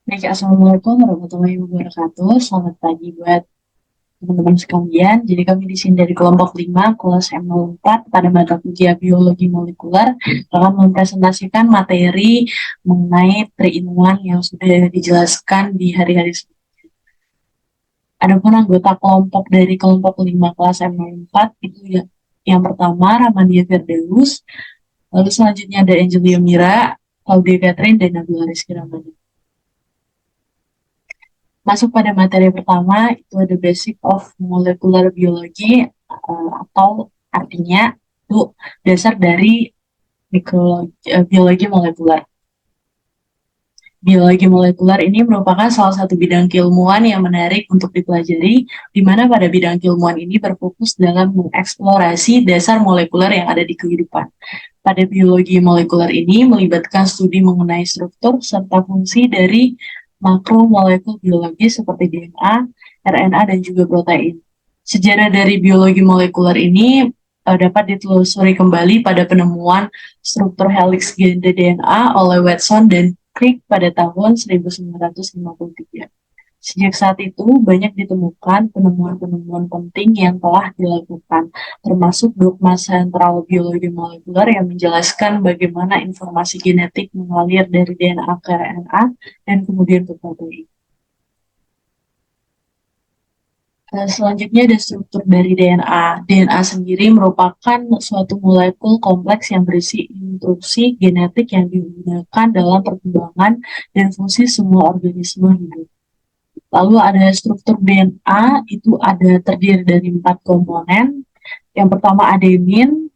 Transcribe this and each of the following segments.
Baik, Assalamualaikum warahmatullahi wabarakatuh. Selamat pagi buat teman-teman sekalian. Jadi kami di sini dari kelompok 5, kelas M04 pada mata kuliah biologi molekuler akan mempresentasikan materi mengenai 3-in-1 yang sudah dijelaskan di hari-hari sebelumnya. Adapun anggota kelompok dari kelompok 5 kelas M04 itu ya, yang pertama Ramandia Firdaus, lalu selanjutnya ada Angelia Mira, Claudia Catherine, dan Nabila Rizky Ramadhan. Masuk pada materi pertama, itu ada Basic of Molecular Biology, atau artinya itu dasar dari biologi molekuler. Biologi molekuler ini merupakan salah satu bidang keilmuan yang menarik untuk dipelajari, di mana pada bidang keilmuan ini berfokus dalam mengeksplorasi dasar molekuler yang ada di kehidupan. Pada biologi molekuler ini melibatkan studi mengenai struktur serta fungsi dari makromolekul biologi seperti DNA, RNA, dan juga protein. Sejarah dari biologi molekuler ini dapat ditelusuri kembali pada penemuan struktur helix ganda DNA oleh Watson dan Crick pada tahun 1953. Sejak saat itu, banyak ditemukan penemuan-penemuan penting yang telah dilakukan, termasuk dogma sentral biologi molekuler yang menjelaskan bagaimana informasi genetik mengalir dari DNA ke RNA dan kemudian ke protein. Selanjutnya ada struktur dari DNA. DNA sendiri merupakan suatu molekul kompleks yang berisi instruksi genetik yang digunakan dalam perkembangan dan fungsi semua organisme hidup. Lalu ada struktur DNA, itu ada terdiri dari 4 komponen. Yang pertama adenin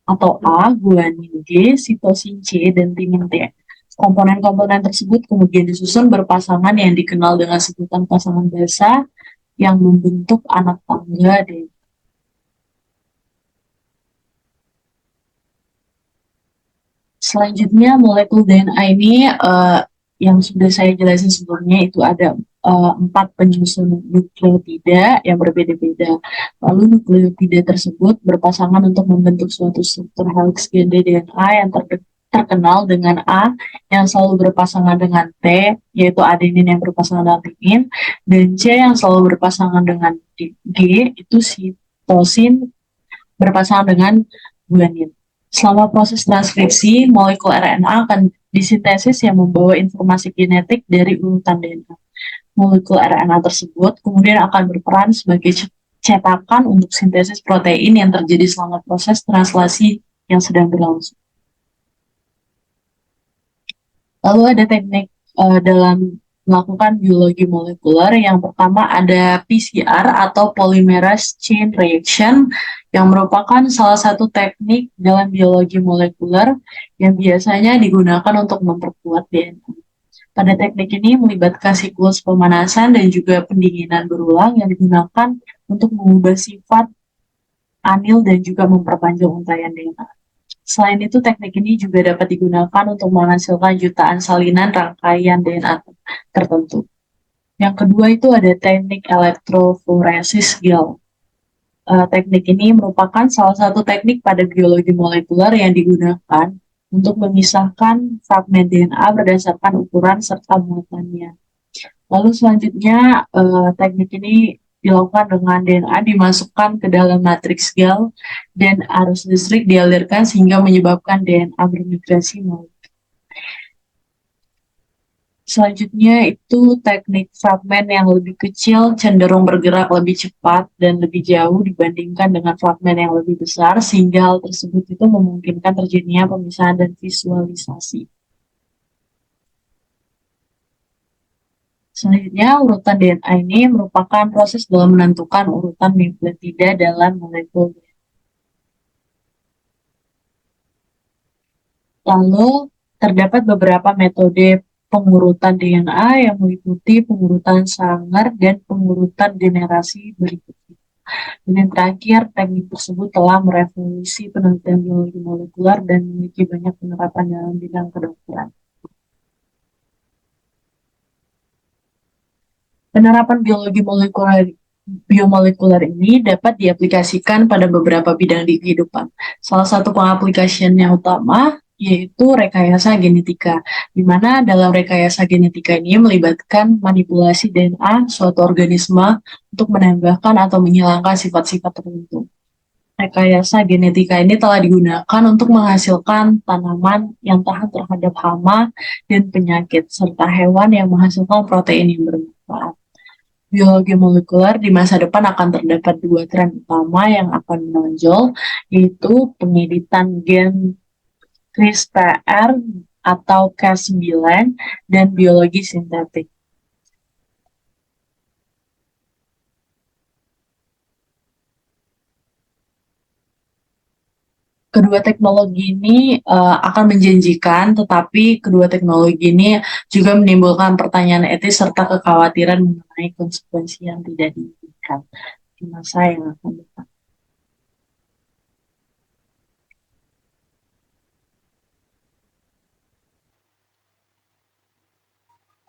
atau A, guanin G, sitosin C, dan timin T. Komponen-komponen tersebut kemudian disusun berpasangan yang dikenal dengan sebutan pasangan basa yang membentuk anak tangga DNA. Selanjutnya molekul DNA ini yang sudah saya jelasin sebelumnya itu ada 4 penyusun nukleotida yang berbeda-beda. Lalu nukleotida tersebut berpasangan untuk membentuk suatu struktur helix ganda DNA yang terkenal dengan A yang selalu berpasangan dengan T, yaitu adenin yang berpasangan dengan timin, dan C yang selalu berpasangan dengan G, itu sitosin berpasangan dengan guanin. Selama proses transkripsi, molekul RNA akan disintesis yang membawa informasi genetik dari urutan DNA. Molekul RNA tersebut kemudian akan berperan sebagai cetakan untuk sintesis protein yang terjadi selama proses translasi yang sedang berlangsung. Lalu ada teknik dalam melakukan biologi molekuler. Yang pertama ada PCR atau polymerase chain reaction yang merupakan salah satu teknik dalam biologi molekuler yang biasanya digunakan untuk memperkuat DNA. Pada teknik ini melibatkan siklus pemanasan dan juga pendinginan berulang yang digunakan untuk mengubah sifat anil dan juga memperpanjang untaian DNA. Selain itu, teknik ini juga dapat digunakan untuk menghasilkan jutaan salinan rangkaian DNA tertentu. Yang kedua itu ada teknik elektroforesis gel. Teknik ini merupakan salah satu teknik pada biologi molekuler yang digunakan untuk memisahkan fragmen DNA berdasarkan ukuran serta muatannya. Lalu selanjutnya teknik ini dilakukan dengan DNA dimasukkan ke dalam matriks gel dan arus listrik dialirkan sehingga menyebabkan DNA bermigrasi molekul. Selanjutnya itu teknik fragmen yang lebih kecil cenderung bergerak lebih cepat dan lebih jauh dibandingkan dengan fragmen yang lebih besar, sehingga hal tersebut itu memungkinkan terjadinya pemisahan dan visualisasi. Selanjutnya, urutan DNA ini merupakan proses dalam menentukan urutan nukleotida dalam molekul. Lalu, terdapat beberapa metode pengurutan DNA yang meliputi pengurutan Sanger dan pengurutan generasi berikutnya. Dan yang terakhir, teknik tersebut telah merevolusi penelitian biologi molekuler dan memiliki banyak penerapan dalam bidang kedokteran. Penerapan biologi biomolekuler ini dapat diaplikasikan pada beberapa bidang di kehidupan. Salah satu pengaplikasian yang utama yaitu rekayasa genetika, di mana dalam rekayasa genetika ini melibatkan manipulasi DNA suatu organisme untuk menambahkan atau menghilangkan sifat-sifat tertentu. Rekayasa genetika ini telah digunakan untuk menghasilkan tanaman yang tahan terhadap hama dan penyakit, serta hewan yang menghasilkan protein yang bermanfaat. Biologi molekuler di masa depan akan terdapat dua tren utama yang akan menonjol, yaitu pengeditan gen CRISPR atau Cas9 dan biologi sintetik. Kedua teknologi ini akan menjanjikan, tetapi kedua teknologi ini juga menimbulkan pertanyaan etis serta kekhawatiran mengenai konsekuensi yang tidak diinginkan di masa yang akan datang.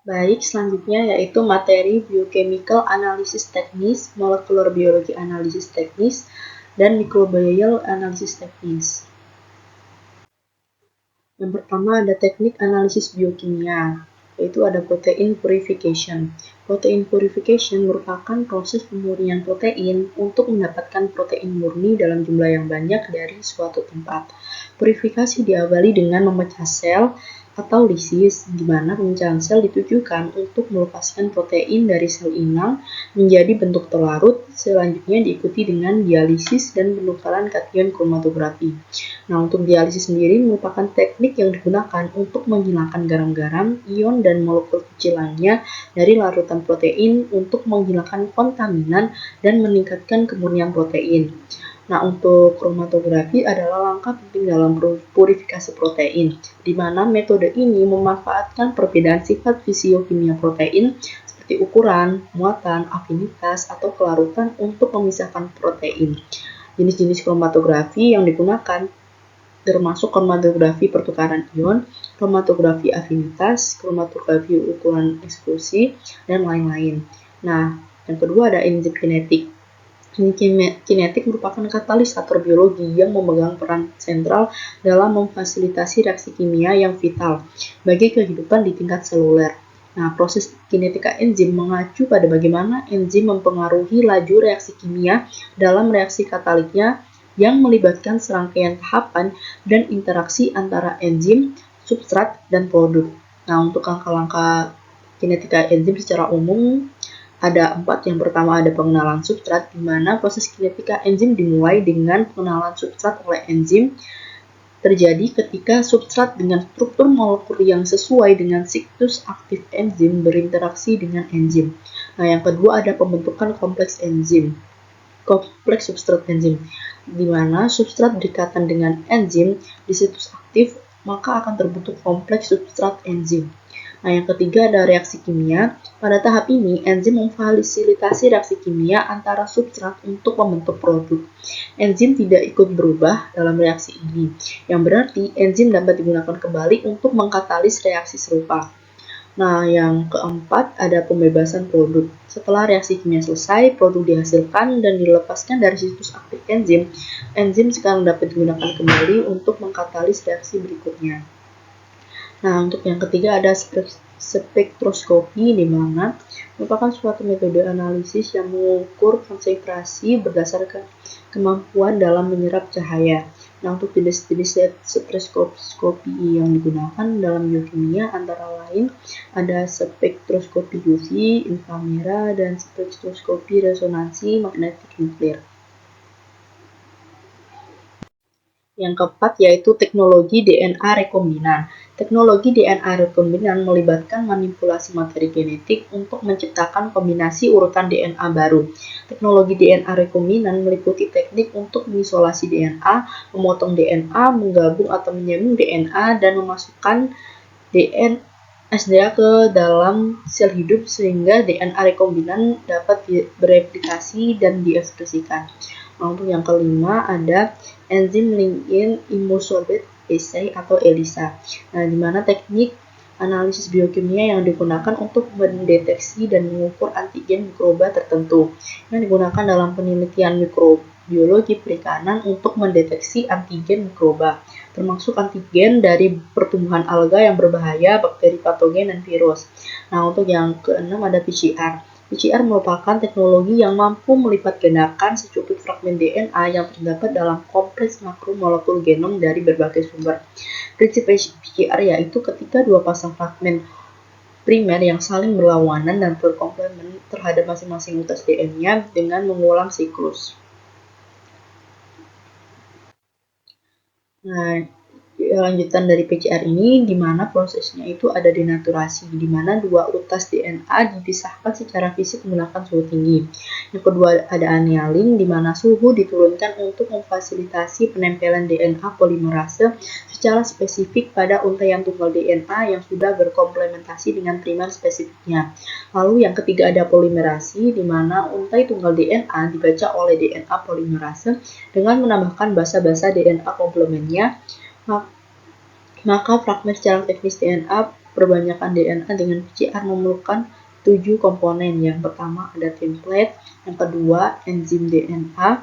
Baik, selanjutnya yaitu materi biochemical analysis teknis, molecular biologi analisis teknis, dan microbial analisis teknis. Yang pertama ada teknik analisis biokimia, yaitu ada protein purification. Protein purification merupakan proses pemurnian protein untuk mendapatkan protein murni dalam jumlah yang banyak dari suatu tempat. Purifikasi diawali dengan memecah sel atau lisis, di mana pemecahan sel ditujukan untuk melepaskan protein dari sel inang menjadi bentuk terlarut, selanjutnya diikuti dengan dialisis dan penukaran kation kromatografi. Nah, untuk dialisis sendiri merupakan teknik yang digunakan untuk menghilangkan garam-garam, ion, dan molekul kecil lainnya dari larutan protein untuk menghilangkan kontaminan dan meningkatkan kemurnian protein. Nah, untuk kromatografi adalah langkah penting dalam purifikasi protein, di mana metode ini memanfaatkan perbedaan sifat fisiokimia protein seperti ukuran, muatan, afinitas, atau kelarutan untuk memisahkan protein. Jenis-jenis kromatografi yang digunakan termasuk kromatografi pertukaran ion, kromatografi afinitas, kromatografi ukuran eksklusi, dan lain-lain. Nah, yang kedua ada enzim kinetik. Kinetik merupakan katalisator biologi yang memegang peran sentral dalam memfasilitasi reaksi kimia yang vital bagi kehidupan di tingkat seluler. Nah, proses kinetika enzim mengacu pada bagaimana enzim mempengaruhi laju reaksi kimia dalam reaksi kataliknya yang melibatkan serangkaian tahapan dan interaksi antara enzim, substrat, dan produk. Nah, untuk langkah-langkah kinetika enzim secara umum ada 4. Yang pertama ada pengenalan substrat, di mana proses kinetika enzim dimulai dengan pengenalan substrat oleh enzim terjadi ketika substrat dengan struktur molekul yang sesuai dengan siklus aktif enzim berinteraksi dengan enzim. Nah, yang kedua ada pembentukan kompleks enzim, kompleks substrat enzim, di mana substrat berdekatan dengan enzim di situs aktif, maka akan terbentuk kompleks substrat enzim. Nah, yang ketiga ada reaksi kimia. Pada tahap ini, enzim memfasilitasi reaksi kimia antara substrat untuk membentuk produk. Enzim tidak ikut berubah dalam reaksi ini, yang berarti enzim dapat digunakan kembali untuk mengkatalis reaksi serupa. Nah, yang keempat ada pembebasan produk. Setelah reaksi kimia selesai, produk dihasilkan dan dilepaskan dari situs aktif enzim. Enzim sekarang dapat digunakan kembali untuk mengkatalis reaksi berikutnya. Nah, untuk yang ketiga ada spektroskopi, di mana merupakan suatu metode analisis yang mengukur konsentrasi berdasarkan kemampuan dalam menyerap cahaya. Nah, untuk jenis-jenis spektroskopi yang digunakan dalam biokimia antara lain ada spektroskopi UV, inframerah, dan spektroskopi resonansi magnetik nuklir. Yang keempat yaitu teknologi DNA rekombinan. Teknologi DNA rekombinan melibatkan manipulasi materi genetik untuk menciptakan kombinasi urutan DNA baru. Teknologi DNA rekombinan meliputi teknik untuk mengisolasi DNA, memotong DNA, menggabung atau menyambung DNA, dan memasukkan SDA ke dalam sel hidup sehingga DNA rekombinan dapat bereplikasi dan diekspresikan. Untuk yang kelima ada enzim linked immunosorbate assay atau ELISA. Nah, di mana teknik analisis biokimia yang digunakan untuk mendeteksi dan mengukur antigen mikroba tertentu yang digunakan dalam penelitian biologi perikanan untuk mendeteksi antigen mikroba, termasuk antigen dari pertumbuhan alga yang berbahaya, bakteri patogen, dan virus. Nah, untuk yang keenam ada PCR. PCR merupakan teknologi yang mampu melipat gandakan secuplik fragmen DNA yang terdapat dalam kompleks makromolekul genom dari berbagai sumber. Prinsip PCR yaitu ketika dua pasang fragmen primer yang saling berlawanan dan berkomplement terhadap masing-masing mutas DNA dengan mengulang siklus. Nah, lanjutan dari PCR ini di mana prosesnya itu ada denaturasi, di mana dua utas DNA dipisahkan secara fisik menggunakan suhu tinggi. Yang kedua ada annealing, di mana suhu diturunkan untuk memfasilitasi penempelan DNA polimerase secara spesifik pada untaian tunggal DNA yang sudah berkomplementasi dengan primer spesifiknya. Lalu yang ketiga ada polimerasi, di mana untai tunggal DNA dibaca oleh DNA polimerase dengan menambahkan basa-basa DNA komplemennya. Maka fragmen secara teknis DNA perbanyakan DNA dengan PCR memerlukan 7 komponen. Yang pertama ada template, yang kedua enzim DNA,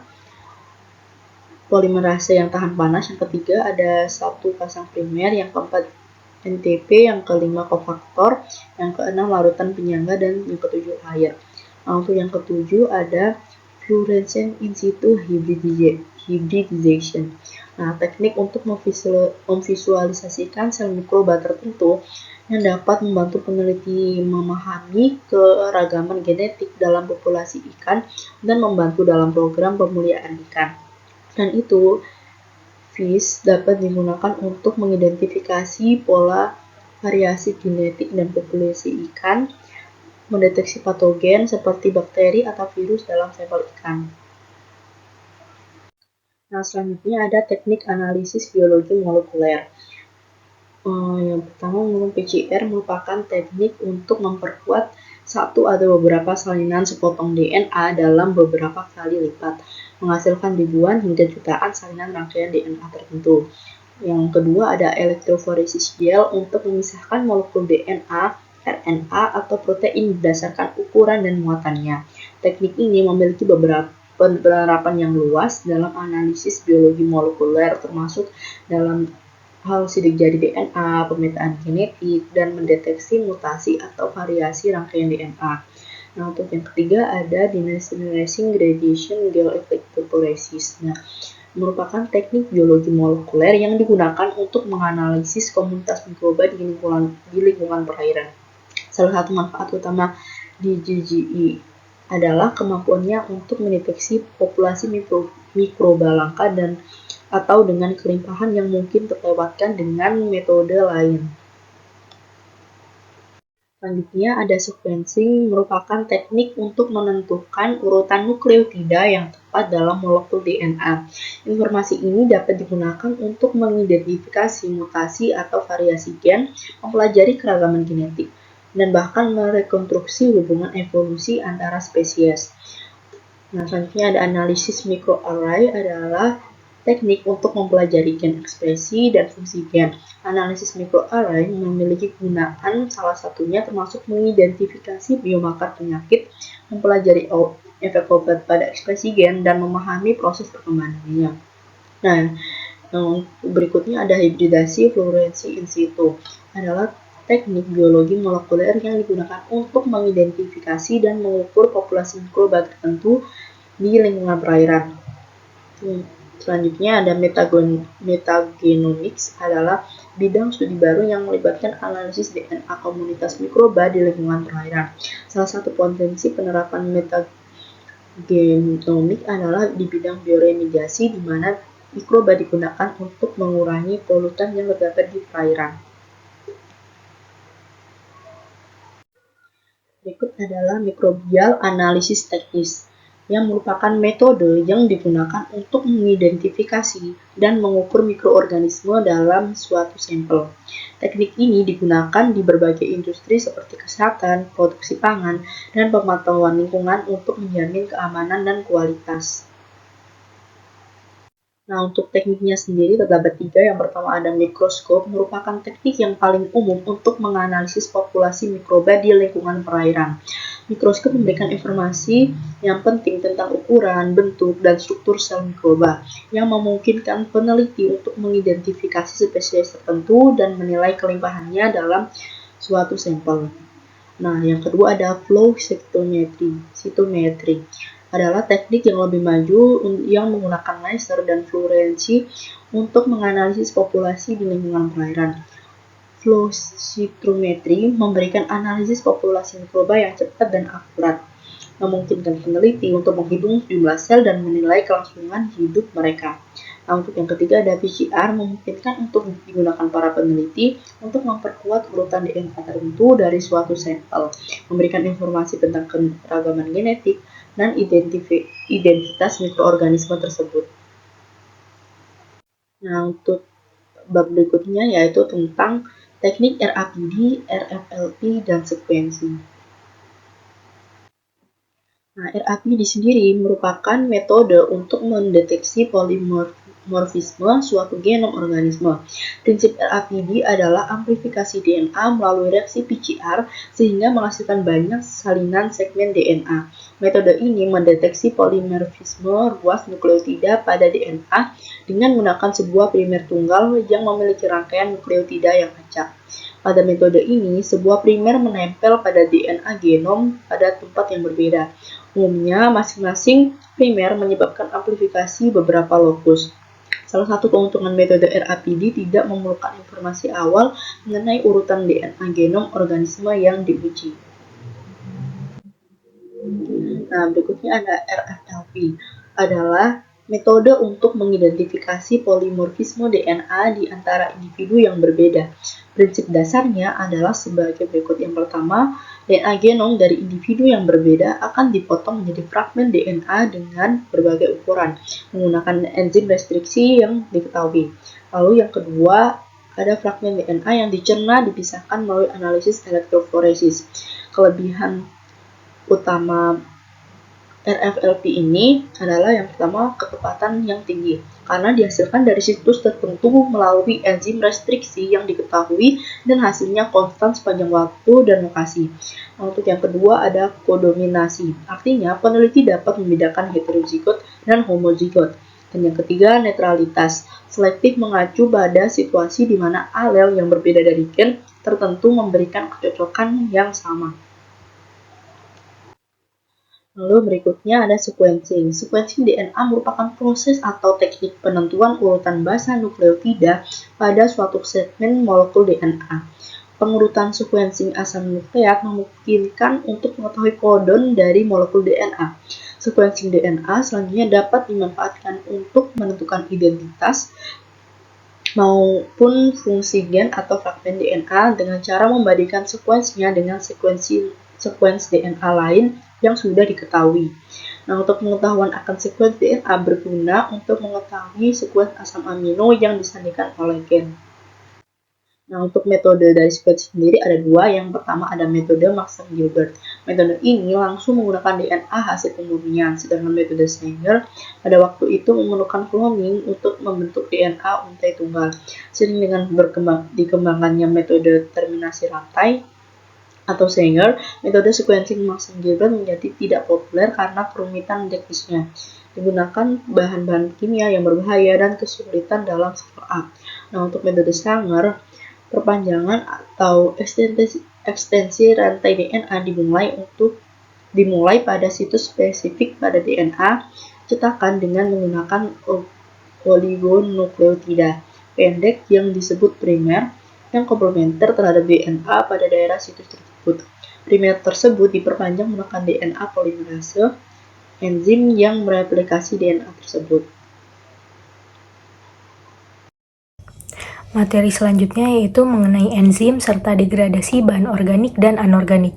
polimerase yang tahan panas, yang ketiga ada satu pasang primer, yang keempat NTP, yang kelima kofaktor, yang keenam larutan penyangga, dan yang ketujuh air. Nah, untuk yang ketujuh ada fluorescent in situ hybridization. Nah, teknik untuk memvisualisasikan sel mikroba tertentu yang dapat membantu peneliti memahami keragaman genetik dalam populasi ikan dan membantu dalam program pemuliaan ikan. Dan itu, FISH dapat digunakan untuk mengidentifikasi pola variasi genetik dan populasi ikan, mendeteksi patogen seperti bakteri atau virus dalam sampel ikan. Nah, selanjutnya ada teknik analisis biologi molekuler. Yang pertama, PCR merupakan teknik untuk memperkuat satu atau beberapa salinan sepotong DNA dalam beberapa kali lipat, menghasilkan ribuan hingga jutaan salinan rangkaian DNA tertentu. Yang kedua ada elektroforesis gel untuk memisahkan molekul DNA, RNA, atau protein berdasarkan ukuran dan muatannya. Teknik ini memiliki beberapa penerapan yang luas dalam analisis biologi molekuler, termasuk dalam hal sidik jari DNA, pemetaan genetik, dan mendeteksi mutasi atau variasi rangkaian DNA. Nah, untuk yang ketiga ada denaturing gradation gel electrophoresis. Nah, merupakan teknik biologi molekuler yang digunakan untuk menganalisis komunitas mikroba di lingkungan perairan. Salah satu manfaat utama DGGE adalah kemampuannya untuk mendeteksi populasi mikroba langka dan atau dengan kelimpahan yang mungkin terlewatkan dengan metode lain. Selanjutnya ada sequencing, merupakan teknik untuk menentukan urutan nukleotida yang tepat dalam molekul DNA. Informasi ini dapat digunakan untuk mengidentifikasi mutasi atau variasi gen, mempelajari keragaman genetik, dan bahkan merekonstruksi hubungan evolusi antara spesies. Nah, selanjutnya ada analisis microarray, adalah teknik untuk mempelajari gen ekspresi dan fungsi gen. Analisis microarray memiliki kegunaan salah satunya termasuk mengidentifikasi biomarker penyakit, mempelajari efek obat pada ekspresi gen, dan memahami proses perkembangannya. Nah, berikutnya ada hibridasi fluorescence in situ, adalah teknik biologi molekuler yang digunakan untuk mengidentifikasi dan mengukur populasi mikroba tertentu di lingkungan perairan. Selanjutnya ada metagenomics, adalah bidang studi baru yang melibatkan analisis DNA komunitas mikroba di lingkungan perairan. Salah satu potensi penerapan metagenomics adalah di bidang bioremediasi, di mana mikroba digunakan untuk mengurangi polutan yang terdapat di perairan. Berikut adalah microbial analysis teknis, yang merupakan metode yang digunakan untuk mengidentifikasi dan mengukur mikroorganisme dalam suatu sampel. Teknik ini digunakan di berbagai industri seperti kesehatan, produksi pangan, dan pemantauan lingkungan untuk menjamin keamanan dan kualitas. Nah, untuk tekniknya sendiri terdapat 3. Yang pertama ada mikroskop, merupakan teknik yang paling umum untuk menganalisis populasi mikroba di lingkungan perairan. Mikroskop memberikan informasi yang penting tentang ukuran, bentuk, dan struktur sel mikroba yang memungkinkan peneliti untuk mengidentifikasi spesies tertentu dan menilai kelimpahannya dalam suatu sampel. Nah, yang kedua ada flow cytometry. Cytometry adalah teknik yang lebih maju yang menggunakan laser dan fluoresensi untuk menganalisis populasi di lingkungan perairan. Flow cytometry memberikan analisis populasi mikroba yang cepat dan akurat, memungkinkan peneliti untuk menghitung jumlah sel dan menilai kelangsungan hidup mereka. Nah, untuk yang ketiga ada PCR, memungkinkan untuk digunakan para peneliti untuk memperkuat urutan DNA tertentu dari suatu sampel, memberikan informasi tentang keragaman genetik dan identitas mikroorganisme tersebut. Nah, untuk bab berikutnya yaitu tentang teknik RAPD, RFLP, dan sekuensi. Nah, RAPD sendiri merupakan metode untuk mendeteksi polimorfisme suatu genom organisme. Prinsip RAPD adalah amplifikasi DNA melalui reaksi PCR sehingga menghasilkan banyak salinan segmen DNA. Metode ini mendeteksi polimorfisme ruas nukleotida pada DNA dengan menggunakan sebuah primer tunggal yang memiliki rangkaian nukleotida yang acak. Pada metode ini, sebuah primer menempel pada DNA genom pada tempat yang berbeda. Umumnya, masing-masing primer menyebabkan amplifikasi beberapa lokus. Salah satu keuntungan metode RAPD tidak memerlukan informasi awal mengenai urutan DNA genom organisme yang diuji. Nah, berikutnya ada RFLP, adalah metode untuk mengidentifikasi polimorfisme DNA di antara individu yang berbeda. Prinsip dasarnya adalah sebagai berikut. Yang pertama, DNA genom dari individu yang berbeda akan dipotong menjadi fragmen DNA dengan berbagai ukuran menggunakan enzim restriksi yang diketahui. Lalu yang kedua, ada fragmen DNA yang dicerna dipisahkan melalui analisis elektroforesis. Kelebihan utama RFLP ini adalah yang pertama ketepatan yang tinggi karena dihasilkan dari situs tertentu melalui enzim restriksi yang diketahui dan hasilnya konstan sepanjang waktu dan lokasi. Nah, untuk yang kedua ada kodominasi, artinya peneliti dapat membedakan heterozigot dan homozigot. Dan yang ketiga netralitas, selektif mengacu pada situasi di mana alel yang berbeda dari gen tertentu memberikan kecocokan yang sama. Lalu berikutnya ada sequencing. Sequencing DNA merupakan proses atau teknik penentuan urutan basa nukleotida pada suatu segmen molekul DNA. Pengurutan sequencing asam nukleat memungkinkan untuk mengetahui kodon dari molekul DNA. Sequencing DNA selanjutnya dapat dimanfaatkan untuk menentukan identitas maupun fungsi gen atau fragmen DNA dengan cara membandingkan sekuensinya dengan sekuens DNA lain yang sudah diketahui. Nah, untuk pengetahuan akan sekuens DNA berguna untuk mengetahui sekuens asam amino yang disandingkan oleh gen. Nah, untuk metode dari sekuens sendiri ada dua. Yang pertama ada metode Maxson-Gilbert. Metode ini langsung menggunakan DNA hasil pemurnian, sedangkan metode Sanger pada waktu itu memerlukan cloning untuk membentuk DNA untai tunggal. Seiring dengan dikembangkannya metode terminasi rantai atau Sanger, metode sequencing Maxson-Gilbert menjadi tidak populer karena kerumitan teknisnya, digunakan bahan-bahan kimia yang berbahaya dan kesulitan dalam follow-up. Nah, untuk metode Sanger, perpanjangan atau ekstensi rantai DNA dimulai pada situs spesifik pada DNA cetakan dengan menggunakan oligonukleotida pendek yang disebut primer yang komplementer terhadap DNA pada daerah situs tersebut. Primer tersebut diperpanjang menggunakan DNA polimerase, enzim yang mereplikasi DNA tersebut. Materi selanjutnya yaitu mengenai enzim serta degradasi bahan organik dan anorganik.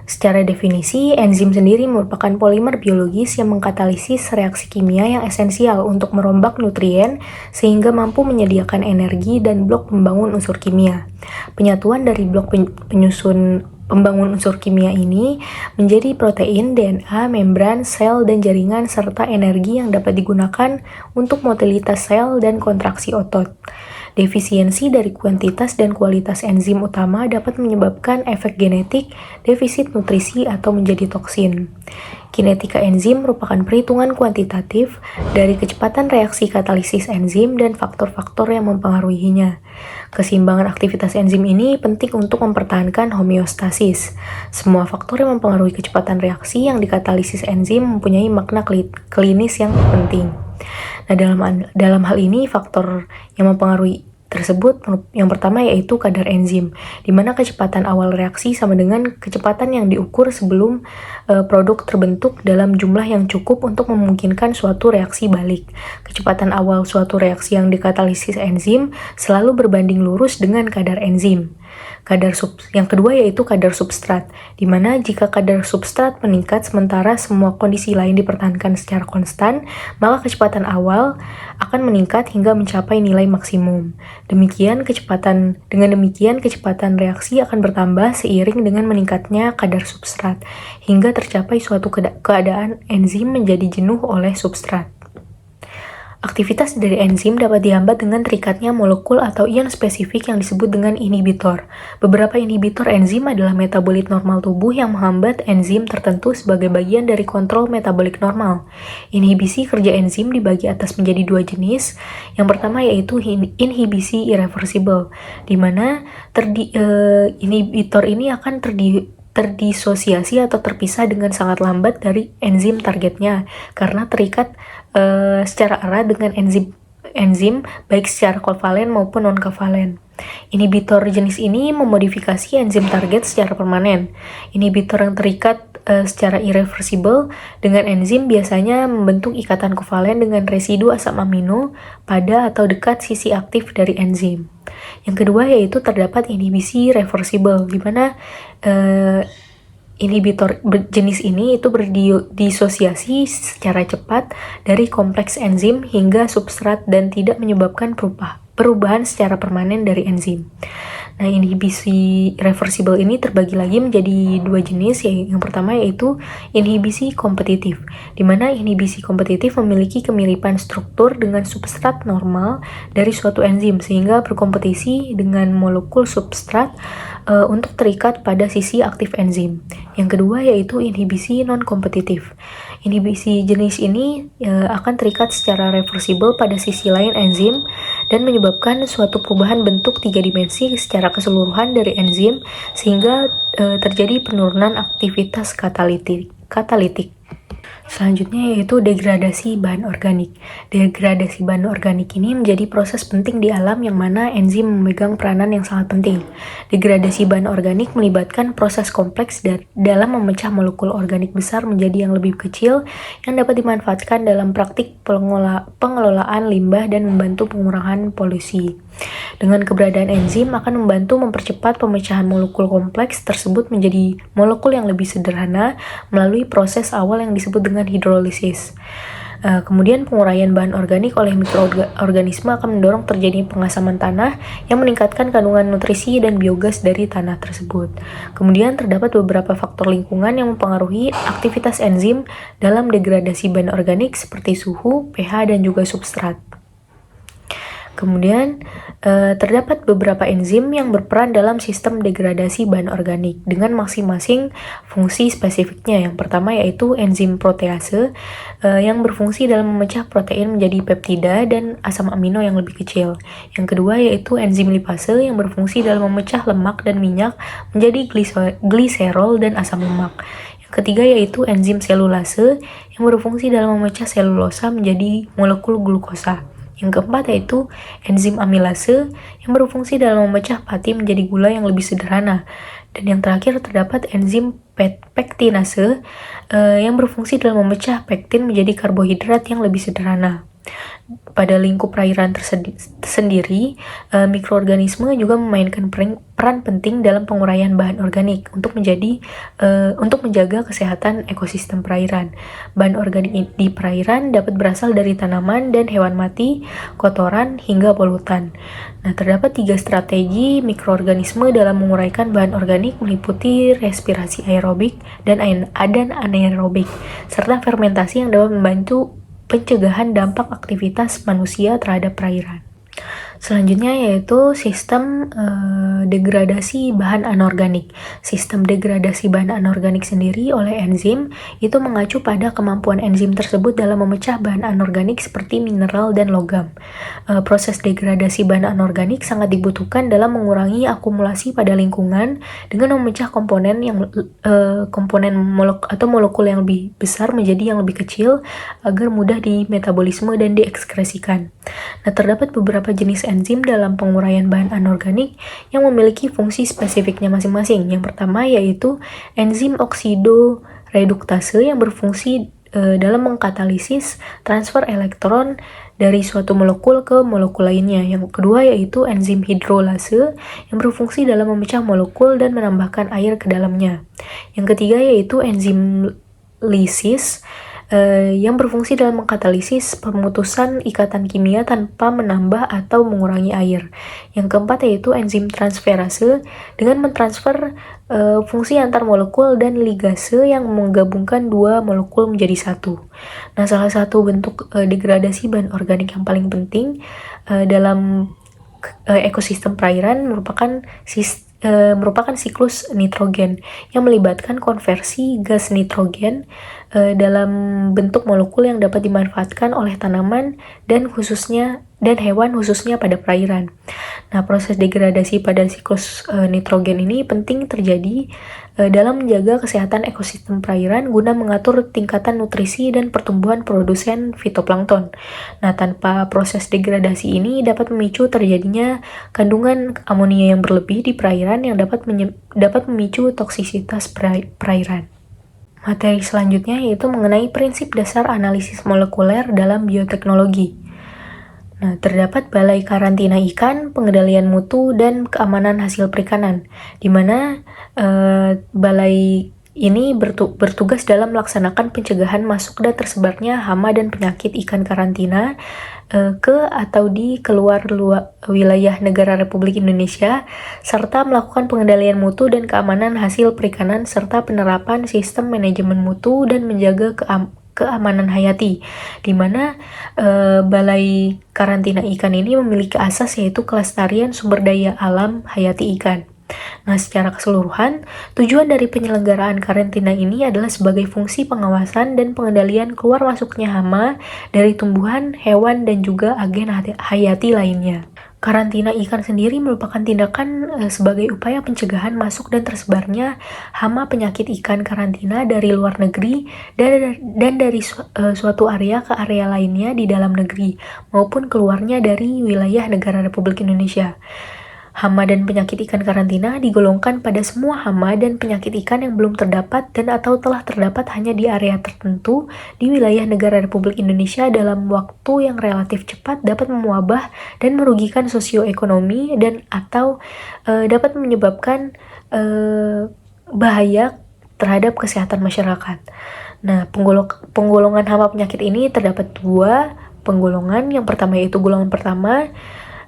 Secara definisi, enzim sendiri merupakan polimer biologis yang mengkatalisis reaksi kimia yang esensial untuk merombak nutrien sehingga mampu menyediakan energi dan blok pembangun unsur kimia. Penyatuan dari blok penyusun pembangun unsur kimia ini menjadi protein, DNA, membran, sel, dan jaringan serta energi yang dapat digunakan untuk motilitas sel dan kontraksi otot. Defisiensi dari kuantitas dan kualitas enzim utama dapat menyebabkan efek genetik, defisit nutrisi, atau menjadi toksin. Kinetika enzim merupakan perhitungan kuantitatif dari kecepatan reaksi katalisis enzim dan faktor-faktor yang mempengaruhinya. Keseimbangan aktivitas enzim ini penting untuk mempertahankan homeostasis. Semua faktor yang mempengaruhi kecepatan reaksi yang dikatalisis enzim mempunyai makna klinis yang penting. Nah, dalam hal ini faktor yang mempengaruhi tersebut yang pertama yaitu kadar enzim, di mana kecepatan awal reaksi sama dengan kecepatan yang diukur sebelum produk terbentuk dalam jumlah yang cukup untuk memungkinkan suatu reaksi balik. Kecepatan awal suatu reaksi yang dikatalisis enzim selalu berbanding lurus dengan kadar enzim. Yang kedua yaitu kadar substrat, di mana jika kadar substrat meningkat sementara semua kondisi lain dipertahankan secara konstan, maka kecepatan awal akan meningkat hingga mencapai nilai maksimum. Dengan demikian kecepatan reaksi akan bertambah seiring dengan meningkatnya kadar substrat, hingga tercapai suatu keadaan enzim menjadi jenuh oleh substrat. Aktivitas dari enzim dapat dihambat dengan terikatnya molekul atau ion spesifik yang disebut dengan inhibitor. Beberapa inhibitor enzim adalah metabolit normal tubuh yang menghambat enzim tertentu sebagai bagian dari kontrol metabolik normal. Inhibisi kerja enzim dibagi atas menjadi dua jenis. Yang pertama yaitu inhibisi irreversible, di mana inhibitor ini akan terdisosiasi atau terpisah dengan sangat lambat dari enzim targetnya karena terikat secara erat dengan enzim baik secara kovalen maupun non-kovalen. Inhibitor jenis ini memodifikasi enzim target secara permanen. Inhibitor yang terikat secara irreversible dengan enzim biasanya membentuk ikatan kovalen dengan residu asam amino pada atau dekat sisi aktif dari enzim. Yang kedua yaitu terdapat inhibisi reversible, di mana inhibitor jenis ini itu berdisosiasi secara cepat dari kompleks enzim hingga substrat dan tidak menyebabkan perubahan secara permanen dari enzim. Nah, inhibisi reversible ini terbagi lagi menjadi dua jenis. Yang pertama yaitu inhibisi kompetitif, di mana inhibisi kompetitif memiliki kemiripan struktur dengan substrat normal dari suatu enzim sehingga berkompetisi dengan molekul substrat untuk terikat pada sisi aktif enzim. Yang kedua yaitu inhibisi non-kompetitif. Inhibisi jenis ini akan terikat secara reversible pada sisi lain enzim dan menyebabkan suatu perubahan bentuk 3 dimensi secara keseluruhan dari enzim sehingga terjadi penurunan aktivitas katalitik. Selanjutnya yaitu degradasi bahan organik. Degradasi bahan organik ini menjadi proses penting di alam yang mana enzim memegang peranan yang sangat penting. Degradasi bahan organik melibatkan proses kompleks dalam memecah molekul organik besar menjadi yang lebih kecil yang dapat dimanfaatkan dalam praktik pengelolaan limbah dan membantu pengurangan polusi. Dengan keberadaan enzim akan membantu mempercepat pemecahan molekul kompleks tersebut menjadi molekul yang lebih sederhana melalui proses awal yang disebut dengan hidrolisis. Kemudian penguraian bahan organik oleh mikroorganisme akan mendorong terjadinya pengasaman tanah yang meningkatkan kandungan nutrisi dan biogas dari tanah tersebut. Kemudian terdapat beberapa faktor lingkungan yang mempengaruhi aktivitas enzim dalam degradasi bahan organik seperti suhu, pH, dan juga substrat. Kemudian terdapat beberapa enzim yang berperan dalam sistem degradasi bahan organik dengan masing-masing fungsi spesifiknya. Yang pertama yaitu enzim protease yang berfungsi dalam memecah protein menjadi peptida dan asam amino yang lebih kecil. Yang kedua yaitu enzim lipase yang berfungsi dalam memecah lemak dan minyak menjadi gliserol dan asam lemak. Yang ketiga yaitu enzim selulase yang berfungsi dalam memecah selulosa menjadi molekul glukosa. Yang keempat yaitu enzim amilase yang berfungsi dalam memecah pati menjadi gula yang lebih sederhana. Dan yang terakhir terdapat enzim pektinase yang berfungsi dalam memecah pektin menjadi karbohidrat yang lebih sederhana. Pada lingkup perairan tersendiri, mikroorganisme juga memainkan peran penting dalam penguraian bahan organik untuk menjaga kesehatan ekosistem perairan. Bahan organik di perairan dapat berasal dari tanaman dan hewan mati, kotoran, hingga polutan. Nah, terdapat 3 strategi mikroorganisme dalam menguraikan bahan organik meliputi respirasi aerobik dan anaerobik, serta fermentasi yang dapat membantu pencegahan dampak aktivitas manusia terhadap perairan. Selanjutnya yaitu sistem degradasi bahan anorganik. Sistem degradasi bahan anorganik sendiri oleh enzim itu mengacu pada kemampuan enzim tersebut dalam memecah bahan anorganik seperti mineral dan logam. Proses degradasi bahan anorganik sangat dibutuhkan dalam mengurangi akumulasi pada lingkungan dengan memecah komponen molekul yang lebih besar menjadi yang lebih kecil agar mudah dimetabolisme dan diekskresikan. Nah, terdapat beberapa jenis enzim dalam penguraian bahan anorganik yang memiliki fungsi spesifiknya masing-masing. Yang pertama yaitu enzim oksidoreduktase yang berfungsi dalam mengkatalisis transfer elektron dari suatu molekul ke molekul lainnya. Yang kedua yaitu enzim hidrolase yang berfungsi dalam memecah molekul dan menambahkan air ke dalamnya. Yang ketiga yaitu enzim lisis yang berfungsi dalam mengkatalisis pemutusan ikatan kimia tanpa menambah atau mengurangi air. Yang keempat yaitu enzim transferase dengan mentransfer fungsi antar molekul dan ligase yang menggabungkan dua molekul menjadi satu. Nah, salah satu bentuk degradasi bahan organik yang paling penting dalam ekosistem perairan merupakan siklus nitrogen yang melibatkan konversi gas nitrogen dalam bentuk molekul yang dapat dimanfaatkan oleh tanaman dan hewan khususnya pada perairan. Nah, proses degradasi pada siklus nitrogen ini penting terjadi dalam menjaga kesehatan ekosistem perairan guna mengatur tingkatan nutrisi dan pertumbuhan produsen fitoplankton. Nah, tanpa proses degradasi ini dapat memicu terjadinya kandungan amonia yang berlebih di perairan yang dapat memicu toksisitas perairan. Materi selanjutnya yaitu mengenai prinsip dasar analisis molekuler dalam bioteknologi. Nah, terdapat balai karantina ikan, pengendalian mutu, dan keamanan hasil perikanan, di mana balai ini bertugas dalam melaksanakan pencegahan masuk dan tersebarnya hama dan penyakit ikan karantina ke atau di keluar wilayah negara Republik Indonesia, serta melakukan pengendalian mutu dan keamanan hasil perikanan serta penerapan sistem manajemen mutu dan menjaga keamanan hayati, di mana balai karantina ikan ini memiliki asas yaitu kelestarian sumber daya alam hayati ikan. Nah, secara keseluruhan, tujuan dari penyelenggaraan karantina ini adalah sebagai fungsi pengawasan dan pengendalian keluar masuknya hama dari tumbuhan, hewan, dan juga agen hayati lainnya. Karantina ikan sendiri merupakan tindakan sebagai upaya pencegahan masuk dan tersebarnya hama penyakit ikan karantina dari luar negeri dan dari suatu area ke area lainnya di dalam negeri maupun keluarnya dari wilayah negara Republik Indonesia. Hama dan penyakit ikan karantina digolongkan pada semua hama dan penyakit ikan yang belum terdapat dan atau telah terdapat hanya di area tertentu di wilayah negara Republik Indonesia dalam waktu yang relatif cepat dapat mewabah dan merugikan sosioekonomi dan atau dapat menyebabkan bahaya terhadap kesehatan masyarakat. Nah, penggolongan hama penyakit ini terdapat dua penggolongan. Yang pertama yaitu golongan pertama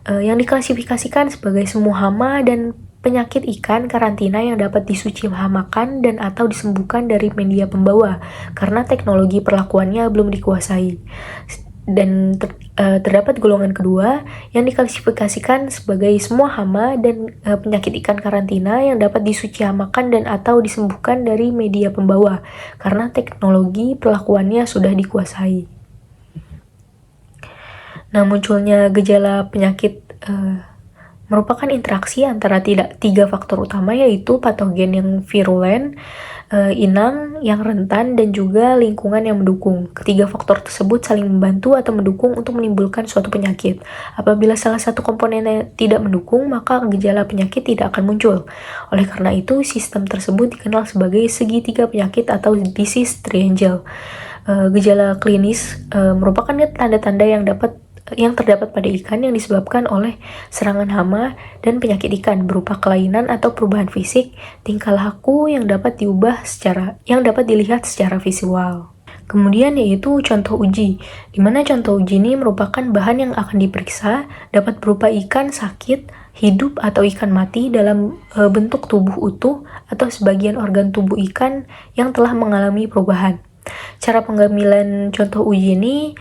yang diklasifikasikan sebagai semua hama dan penyakit ikan karantina yang dapat disuci hamakan dan atau disembuhkan dari media pembawa karena teknologi perlakuannya belum dikuasai. Dan terdapat golongan kedua yang diklasifikasikan sebagai semua hama dan penyakit ikan karantina yang dapat disuci hamakan dan atau disembuhkan dari media pembawa karena teknologi perlakuannya sudah dikuasai. Nah, munculnya gejala penyakit merupakan interaksi antara tiga faktor utama yaitu patogen yang virulen, inang yang rentan, dan juga lingkungan yang mendukung. Ketiga faktor tersebut saling membantu atau mendukung untuk menimbulkan suatu penyakit. Apabila salah satu komponennya tidak mendukung, maka gejala penyakit tidak akan muncul. Oleh karena itu, sistem tersebut dikenal sebagai segitiga penyakit atau disease triangle. Gejala klinis merupakan tanda-tanda yang terdapat pada ikan yang disebabkan oleh serangan hama dan penyakit ikan berupa kelainan atau perubahan fisik, tingkah laku yang dapat dilihat secara visual. Kemudian yaitu contoh uji, di mana contoh uji ini merupakan bahan yang akan diperiksa dapat berupa ikan sakit, hidup atau ikan mati dalam bentuk tubuh utuh atau sebagian organ tubuh ikan yang telah mengalami perubahan. Cara pengambilan contoh uji ini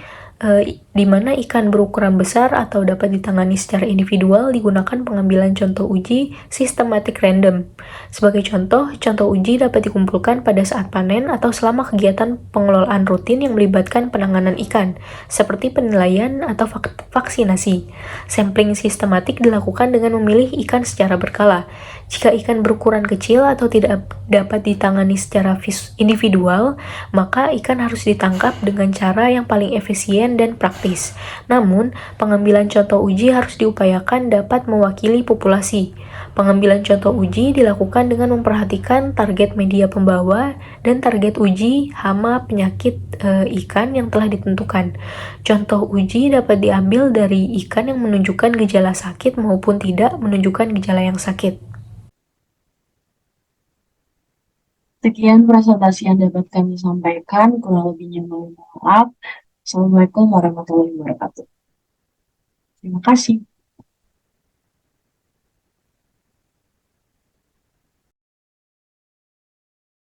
Di mana ikan berukuran besar atau dapat ditangani secara individual digunakan pengambilan contoh uji sistematik random. Sebagai contoh, contoh uji dapat dikumpulkan pada saat panen atau selama kegiatan pengelolaan rutin yang melibatkan penanganan ikan, seperti penilaian atau vaksinasi. Sampling sistematik dilakukan dengan memilih ikan secara berkala. Jika ikan berukuran kecil atau tidak dapat ditangani secara individual, maka ikan harus ditangkap dengan cara yang paling efisien dan praktis. Namun, pengambilan contoh uji harus diupayakan dapat mewakili populasi. Pengambilan contoh uji dilakukan dengan memperhatikan target media pembawa dan target uji hama penyakit ikan yang telah ditentukan. Contoh uji dapat diambil dari ikan yang menunjukkan gejala sakit maupun tidak menunjukkan gejala yang sakit. Sekian presentasi yang dapat kami sampaikan, kurang lebihnya mohon maaf. Assalamualaikum warahmatullahi wabarakatuh. Terima kasih.